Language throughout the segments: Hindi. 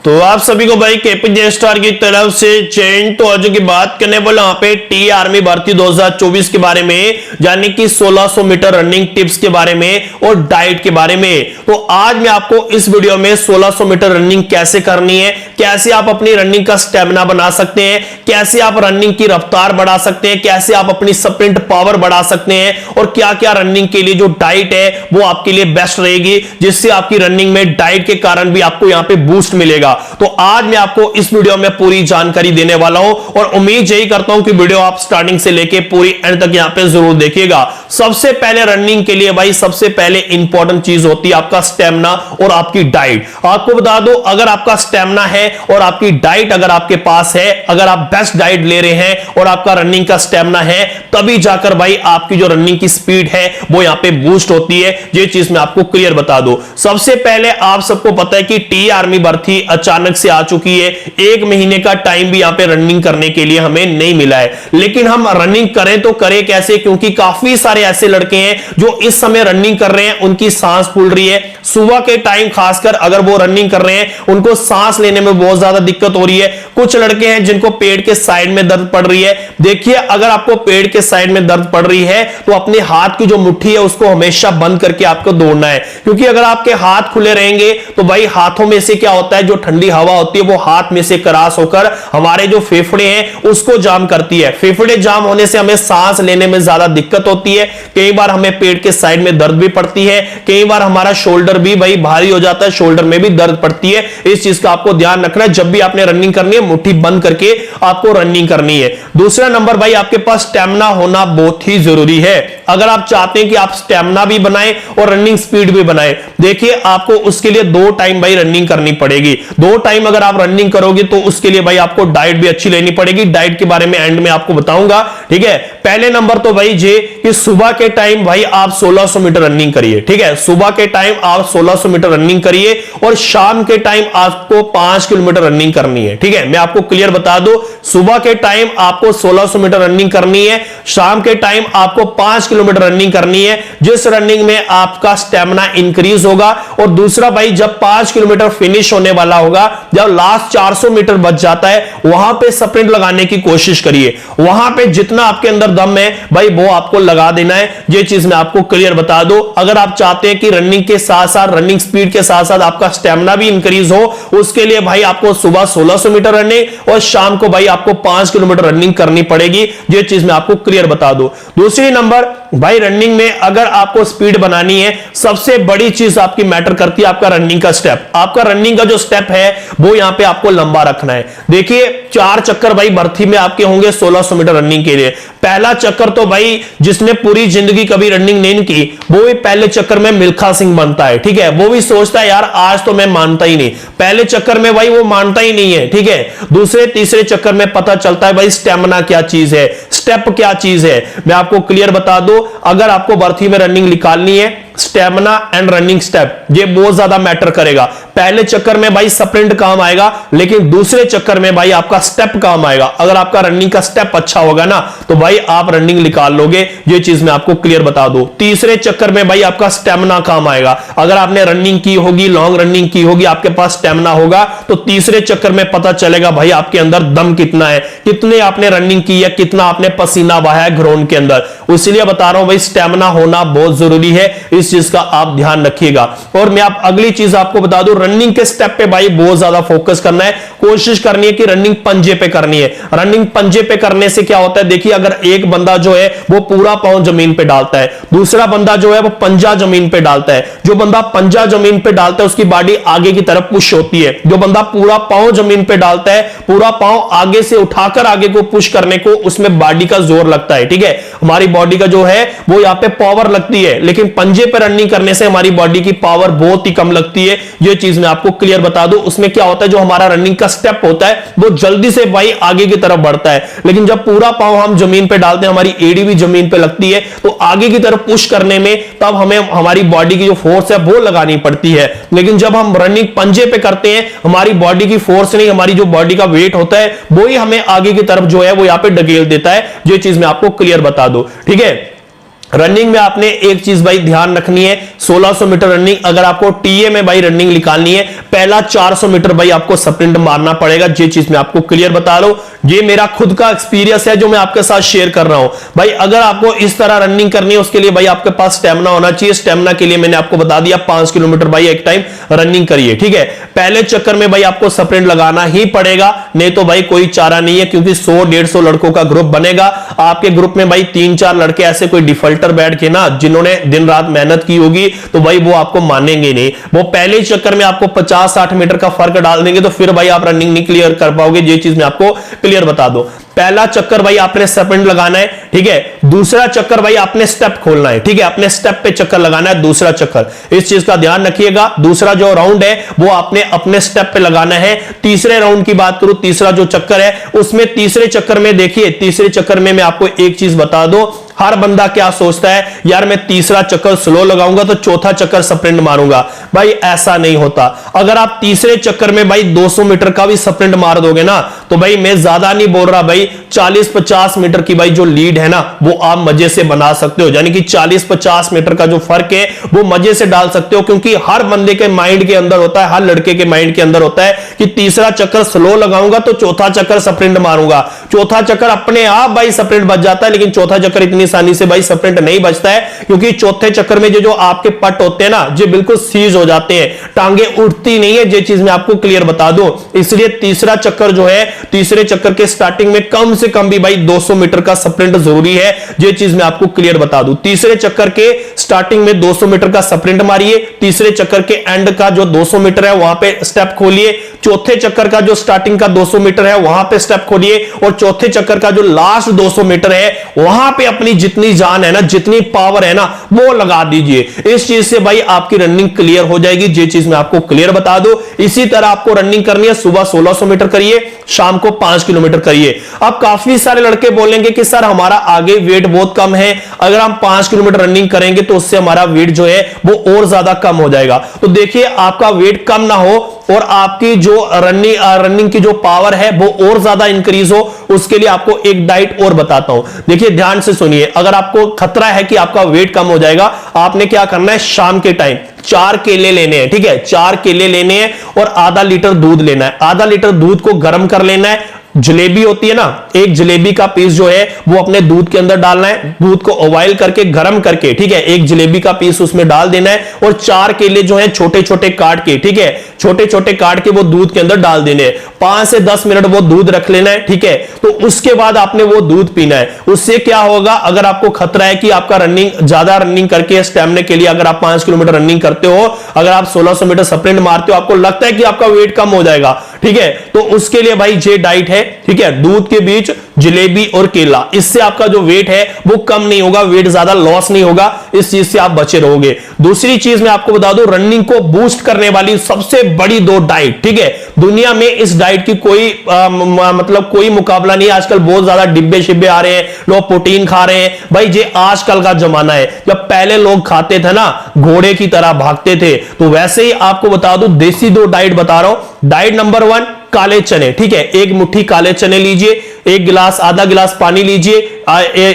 तो आप सभी को भाई केपीजे स्टार की तरफ से चैन तो आज की बात करने वाला यहाँ पे टी आर्मी भर्ती 2024 के बारे में, यानी कि 1600 मीटर रनिंग टिप्स के बारे में और डाइट के बारे में। तो आज मैं आपको इस वीडियो में 1600 मीटर रनिंग कैसे करनी है, कैसे आप अपनी रनिंग का स्टेमिना बना सकते हैं, कैसे आप रनिंग की रफ्तार बढ़ा सकते हैं, कैसे आप अपनी स्प्रिंट पावर बढ़ा सकते हैं और क्या क्या रनिंग के लिए जो डाइट है वो आपके लिए बेस्ट रहेगी, जिससे आपकी रनिंग में डाइट के कारण भी आपको यहां पे बूस्ट मिलेगा। तो आज मैं आपको इस वीडियो में पूरी जानकारी देने वाला हूं और उम्मीद यही करता हूं कि वीडियो आप स्टार्टिंग से लेके पूरी एंड तक यहां पे जरूर देखिएगा। सबसे पहले रनिंग के लिए भाई सबसे पहले इंपॉर्टेंट चीज होती है आपका स्टेमिना और आपकी डाइट। आपको बता दो, अगर आपका स्टेमिना है और आपकी डाइट अगर आपके पास है, अगर आप बेस्ट डाइट ले रहे हैं और आपका रनिंग का स्टेमिना है, तभी जाकर भाई आपकी जो रनिंग की स्पीड है वो यहां पे बूस्ट होती है। ये चीज मैं आपको क्लियर बता दूं। सबसे पहले आप सबको पता है कि टी आर्मी भर्ती अचानक से आ चुकी है। एक महीने का टाइम भी यहां पे रनिंग करने के लिए हमें नहीं मिला है, लेकिन हम रनिंग करें तो करें कैसे, क्योंकि काफी सारे ऐसे लड़के हैं जो इस समय रनिंग कर रहे हैं, उनकी सांस फूल रही है। सुबह के टाइम खासकर अगर वो रनिंग कर रहे हैं, उनको सांस लेने में बहुत ज्यादा दिक्कत हो रही है। कुछ लड़के हैं जिनको पेट के साइड में दर्द पड़ रही है। देखिए, अगर आपको पेट के साइड में दर्द पड़ रही है तो अपने हाथ की जो मुट्ठी है उसको हमेशा बंद करके आपको दौड़ना है, क्योंकि अगर आपके हाथ खुले रहेंगे तो भाई हाथों में से क्या होता है, जो ठंडी हवा होती है वो हाथ में से क्रॉस होकर हमारे जो फेफड़े हैं उसको जाम करती है। फेफड़े जाम होने से हमें सांस लेने में ज्यादा दिक्कत होती है। कई बार हमें पेट के साइड में दर्द भी पड़ती है, कई बार हमारा शोल्डर भी भाई भारी हो जाता है, शोल्डर में भी दर्द पड़ती है। इस चीज का आपको ध्यान रखना है। जब भी आपने रनिंग करनी है, मुट्ठी बंद करके आपको रनिंग करनी है। दूसरा नंबर भाई, आपके पास स्टेमिना होना बहुत ही जरूरी है। अगर आप चाहते हैं कि आप स्टेमिना भी बनाएं और रनिंग स्पीड भी बनाएं, देखिए आपको उसके लिए 2 टाइम भाई रनिंग करनी पड़ेगी। 2 टाइम अगर आप रनिंग करोगे तो उसके लिए भाई आपको डाइट भी अच्छी लेनी पड़ेगी। डाइट के बारे में एंड में आपको बताऊंगा, ठीक है। पहले नंबर तो भाई जे कि सुबह के टाइम भाई आप 1600 मीटर रनिंग करिए, ठीक है। सुबह के टाइम आप 1600 मीटर रनिंग करिए और शाम के टाइम आपको 5 किलोमीटर रनिंग करनी है, ठीक है। मैं आपको क्लियर बता दूं, सुबह के टाइम आपको 1600 मीटर रनिंग करनी है, शाम के टाइम आपको 5 किलोमीटर रनिंग करनी है, जिस रनिंग में आपका स्टेमिना इंक्रीज होगा। और दूसरा भाई, जब 5 किलोमीटर फिनिश होने वाला होगा, जब लास्ट 400 मीटर बच जाता है, वहां पे स्प्रिंट लगाने की कोशिश करिए। वहां पे जितना आपके अंदर दम है भाई वो आपको लगा देना है। ये चीज मैं आपको क्लियर बता दूं। अगर आप चाहते हैं कि रनिंग के साथ साथ, रनिंग स्पीड के साथ साथ आपका स्टेमिना भी इंक्रीज हो, उसके लिए भाई आपको सुबह 1600 मीटर रनिंग और शाम को भाई आपको 5 किलोमीटर रनिंग करनी पड़ेगी। ये चीज मैं आपको क्लियर बता दूं। दूसरी नंबर भाई, रनिंग में अगर आपको स्पीड बनानी है, सबसे बड़ी चीज आपकी मैटर करती है आपका रनिंग का स्टेप। आपका रनिंग का जो स्टेप है वो यहां पे आपको लंबा रखना है। देखिए, 4 चक्कर भाई भर्ती में आपके होंगे 1600 मीटर रनिंग के लिए। पहला चक्कर तो भाई जिसने पूरी जिंदगी कभी रनिंग नहीं की, वो भी पहले चक्कर में मिल्खा सिंह बनता है, ठीक है। वो भी सोचता है यार आज तो मैं मानता ही नहीं, पहले चक्कर में भाई वो मानता ही नहीं है, ठीक है। दूसरे तीसरे चक्कर में पता चलता है भाई स्टेमिना क्या चीज है, स्टेप क्या चीज है। मैं आपको क्लियर बता दूं, अगर आपको भर्ती में रनिंग निकालनी है, स्टेमिना एंड रनिंग स्टेप ये बहुत ज्यादा मैटर करेगा। पहले चक्कर में भाई स्प्रिंट काम आएगा, लेकिन दूसरे चक्कर में भाई आपका स्टेप काम आएगा। अगर आपका रनिंग का स्टेप अच्छा होगा ना तो भाई आप रनिंग निकाल लोगे। ये चीज मैं आपको क्लियर बता दूं। तीसरे चक्कर में भाई आपका स्टेमिना काम आएगा। अगर आपने रनिंग की होगी, लॉन्ग रनिंग की होगी, आपके पास स्टेमिना होगा, तो तीसरे चक्कर में पता चलेगा भाई आपके अंदर दम कितना है, कितने आपने रनिंग की है, कितना आपने पसीना बहाया है ग्राउंड के अंदर। इसलिए बता रहा हूं भाई स्टेमिना होना बहुत जरूरी है, इस चीज का आप ध्यान रखिएगा। और मैं आप अगली चीज आपको बता दूं, रनिंग के स्टेप पे भाई बहुत ज्यादा फोकस करना है। कोशिश करनी है कि रनिंग पंजे पे करनी है। रनिंग पंजे पे करने से क्या होता है, देखिए अगर एक बंदा जो है वो पूरा पांव जमीन पे डालता है, दूसरा बंदा जो है वो पंजा जमीन पे डालता है। जो बंदा पंजा जमीन पे डालता है उसकी बॉडी आगे की तरफ पुश होती है। जो बंदा पूरा पांव जमीन पे डालता है, पूरा पांव आगे से उठाकर आगे को पुश करने को, उसमें बॉडी का जोर लगता है, ठीक है। हमारी बॉडी का जो है वो यहां पे पावर लगती है, लेकिन पंजे पे रनिंग करने से हमारी बॉडी की पावर बहुत ही कम लगती है। ये चीज मैं आपको क्लियर बता दूं। उसमें क्या होता है, जो हमारा रनिंग का स्टेप होता है वो जल्दी से भाई आगे की तरफ बढ़ता है, लेकिन जब पूरा पांव हम जमीन पे डालते हैं, हमारी एडी भी जमीन पे लगती है, तो आगे की तरफ पुश करने में तब हमें हमारी बॉडी की जो फोर्स है वो लगानी पड़ती है। लेकिन जब हम रनिंग पंजे पे करते हैं, हमारी बॉडी की फोर्स नहीं, हमारी जो बॉडी का वेट होता है वो ही हमें आगे की तरफ जो है वो यहां पे ढकेल देता है। ये चीज मैं आपको क्लियर बता दूं, ठीक है। रनिंग में आपने एक चीज भाई ध्यान रखनी है, 1600 मीटर रनिंग अगर आपको टीए में भाई रनिंग निकालनी है, पहला 400 मीटर भाई आपको स्प्रिंट मारना पड़ेगा। ये चीज मैं आपको क्लियर बता रहा हूं, ये मेरा खुद का एक्सपीरियंस है जो मैं आपके साथ शेयर कर रहा हूं। भाई अगर आपको इस तरह रनिंग करनी है उसके लिए भाई आपके पास स्टेमिना होना चाहिए। स्टेमिना के लिए मैंने आपको बता दिया 5 किलोमीटर भाई एक टाइम रनिंग करिए, ठीक है। पहले चक्कर में भाई आपको स्प्रिंट लगाना ही पड़ेगा, नहीं तो भाई कोई चारा नहीं है, क्योंकि 100-150 लड़कों का ग्रुप बनेगा। आपके ग्रुप में भाई 3-4 लड़के ऐसे कोई डिफॉल्टर बैठ के ना, जिन्होंने दिन रात मेहनत की होगी, तो भाई वो आपको मानेंगे नहीं। वो पहले चक्कर में आपको 50-60 मीटर का फर्क डाल देंगे, तो फिर भाई आप रनिंग नहीं क्लियर कर पाओगे। ये चीज मैं आपको क्लियर बता दूं। पहला चक्कर भाई आपने स्प्रिंट लगाना है, ठीक है। दूसरा चक्कर भाई आपने स्टेप खोलना है, ठीक है। अपने स्टेप पे चक्कर लगाना है दूसरा चक्कर, इस चीज का ध्यान रखिएगा। दूसरा जो राउंड है वो आपने अपने स्टेप पे लगाना है। तीसरे राउंड की बात करूं, तीसरा जो चक्कर है उसमें तीसरे चक्कर में देखिए, तीसरे चक्कर में मैं आपको एक चीज बता दूं, हर बंदा क्या सोचता है, यार मैं तीसरा चक्कर स्लो लगाऊंगा तो चौथा चक्कर स्प्रिंट मारूंगा। भाई ऐसा नहीं होता। अगर आप तीसरे चक्कर में भाई 200 मीटर का भी स्प्रिंट मार दोगे ना, तो भाई मैं ज्यादा नहीं बोल रहा भाई, 40-50 मीटर की भाई जो लीड है ना, वो आप मजे से बना सकते हो। यानी कि 40-50 मीटर का जो फर्क है वो मजे से डाल सकते हो, क्योंकि हर बंदे के माइंड के अंदर होता है, हर लड़के के माइंड के अंदर होता है कि तीसरा चक्कर स्लो लगाऊंगा तो चौथा चक्कर स्प्रिंट मारूंगा। चौथा चक्कर अपने आप भाई स्प्रिंट बच जाता है, लेकिन चौथा चक्कर इतनी आसानी से भाई स्प्रिंट नहीं बचता है, क्योंकि चौथे चक्कर में जो आपके पट होते हैं ना, जो बिल्कुल सीज हो जाते हैं, टांगे उठती नहीं है। ये चीज मैं आपको क्लियर बता दूं। इसलिए तीसरा चक्कर जो है, तीसरे चक्कर के स्टार्टिंग में कम से कम भी भाई 200 मीटर का स्प्रिंट जरूरी है। ये चीज मैं आपको क्लियर बता दूं। तीसरे चक्कर के स्टार्टिंग में 200 मीटर का स्प्रिंट मारिए, तीसरे चक्कर के एंड का जो 200 मीटर है वहां पे स्टेप खोलिए, चौथे चक्कर का जो स्टार्टिंग का 200 मीटर है वहां पे स्टेप खोलिए, और चौथे चक्कर का जो लास्ट 200 मीटर है वहां पे अपनी जितनी जान है ना, जितनी पावर है ना, वो लगा दीजिए। इस चीज से भाई आपकी रनिंग क्लियर हो जाएगी। ये चीज मैं आपको क्लियर बता दूं। इसी तरह आपको रनिंग करनी है, सुबह 1600 मीटर करिए, शाम को 5 किलोमीटर करिए। अब काफी सारे लड़के बोलेंगे कि सर हमारा आगे वेट बहुत कम है, अगर हम 5 किलोमीटर रनिंग करेंगे तो उससे हमारा वेट जो है वो और ज्यादा कम हो जाएगा। तो देखिए, आपका वेट कम ना हो और आपकी जो रनिंग की जो पावर है वो और ज्यादा इंक्रीज हो, उसके लिए आपको एक डाइट और बताता हूं। देखिए ध्यान से सुनिए, अगर आपको खतरा है कि आपका वेट कम हो जाएगा, आपने क्या करना है, शाम के टाइम 4 केले लेने हैं, ठीक है। 4 केले लेने हैं और आधा लीटर दूध लेना है। आधा लीटर दूध को गर्म कर लेना है। जलेबी होती है ना, एक जलेबी का पीस जो है वो अपने दूध के अंदर डालना है, दूध को बॉयल करके गर्म करके, ठीक है, एक जलेबी का पीस उसमें डाल देना है, और 4 केले जो है छोटे छोटे काट के, ठीक है, छोटे छोटे काट के वो दूध के अंदर डाल देने हैं। 5 से 10 मिनट वो दूध रख लेना है, ठीक है। तो उसके बाद आपने वो दूध पीना है। उससे क्या होगा, अगर आपको खतरा है कि आपका ज्यादा रनिंग करके स्टेमिना के लिए, अगर आप 5 किलोमीटर रनिंग करते हो, अगर आप 1600 मीटर स्प्रिंट मारते हो, आपको लगता है कि आपका वेट कम हो जाएगा, ठीक है, तो उसके लिए भाई ये डाइट है, ठीक है। दूध के बीच जलेबी और केला, इससे आपका जो वेट है वो कम नहीं होगा, वेट ज्यादा लॉस नहीं होगा, इस चीज से आप बचे रहोगे। दूसरी चीज मैं आपको बता दूं, रनिंग को बूस्ट करने वाली सबसे बड़ी 2 डाइट, ठीक है, दुनिया में इस डाइट की कोई मतलब कोई मुकाबला नहीं। आजकल बहुत ज्यादा डिब्बे शिब्बे आ रहे हैं, लोग प्रोटीन खा रहे हैं। भाई ये आजकल का जमाना है, जब पहले लोग खाते थे ना, घोड़े की तरह भागते थे, तो वैसे ही आपको बता दूं, देसी 2 डाइट बता रहा हूं। डाइट नंबर 1, काले चने, ठीक है। एक मुट्ठी काले चने लीजिए, एक गिलास, आधा गिलास पानी लीजिए,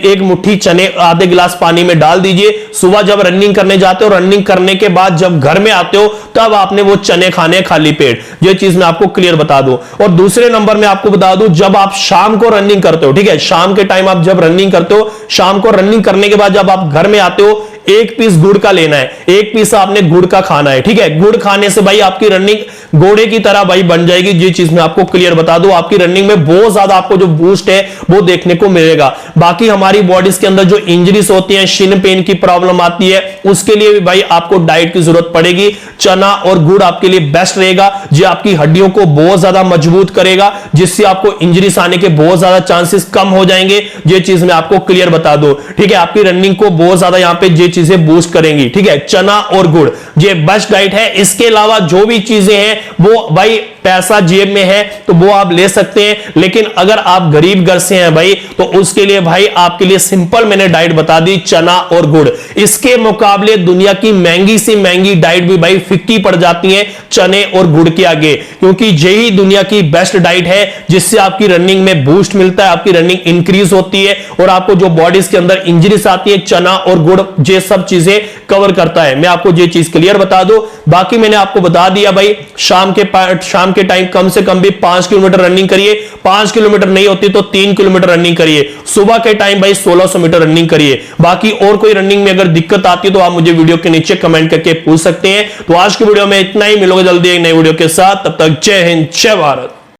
एक मुट्ठी चने आधे गिलास पानी में डाल दीजिए। सुबह जब रनिंग करने जाते हो, रनिंग करने के बाद जब घर में आते हो, तब आपने वो चने खाने खाली पेट। ये चीज मैं आपको क्लियर बता दूं। और दूसरे नंबर में आपको बता दूं, जब आप शाम को रनिंग करते हो, ठीक है, शाम के टाइम आप जब रनिंग करते हो, शाम को रनिंग करने के बाद जब आप घर में आते हो, 1 पीस गुड़ का लेना है, 1 पीस आपने गुड़ का खाना है, ठीक है। गुड़ खाने से भाई आपकी रनिंग घोड़े की तरह भाई बन जाएगी। ये चीज मैं आपको क्लियर बता दूं, आपकी रनिंग में बहुत ज्यादा आपको जो बूस्ट है वो देखने को मिलेगा। बाकी हमारी बॉडीज के अंदर जो इंजरीज होती हैं, शिन पेन की प्रॉब्लम आती है, उसके लिए भी भाई आपको डाइट की जरूरत पड़ेगी। चना और गुड़ आपके लिए बेस्ट रहेगा, जो आपकी हड्डियों को बहुत ज्यादा मजबूत करेगा, जिससे आपको इंजरीज आने के बहुत ज्यादा चांसेस कम हो जाएंगे। ये चीज मैं आपको क्लियर बता दूं, ठीक है। आपकी रनिंग को बहुत ज्यादा यहां पे ये चीजें बूस्ट करेंगी। ठीक है, चना और गुड़ ये बेस्ट डाइट है। इसके अलावा जो भी चीजें हैं वो भाई पैसा जेब में है तो वो आप ले सकते हैं, लेकिन अगर आप गरीब घर से हैं भाई तो उसके लिए भाई आपके लिए सिंपल मैंने डाइट बता दी, चना और गुड़। इसके मुकाबले दुनिया की महंगी से महंगी डाइट भी भाई फीकी पड़ जाती है चने और गुड़ के आगे, क्योंकि यही दुनिया की बेस्ट डाइट है जिससे आपकी रनिंग में बूस्ट मिलता है, आपकी रनिंग इंक्रीज होती है और आपको जो बॉडीज के अंदर इंजरीज आती है चना और गुड़ ये सब चीजें कवर करता है। मैं आपको ये चीज क्लियर बता दूं। बाकी मैंने आपको बता दिया भाई शाम के टाइम कम से कम भी 5 किलोमीटर रनिंग करिए, 5 किलोमीटर नहीं होती तो 3 किलोमीटर रनिंग करिए। सुबह के टाइम भाई 1600 मीटर रनिंग करिए। बाकी और कोई रनिंग में अगर दिक्कत आती है तो आप मुझे वीडियो के नीचे कमेंट करके पूछ सकते हैं। तो आज की वीडियो में इतना ही, मिलोगे जल्दी एक नई वीडियो के साथ, तब तक जय हिंद जय भारत।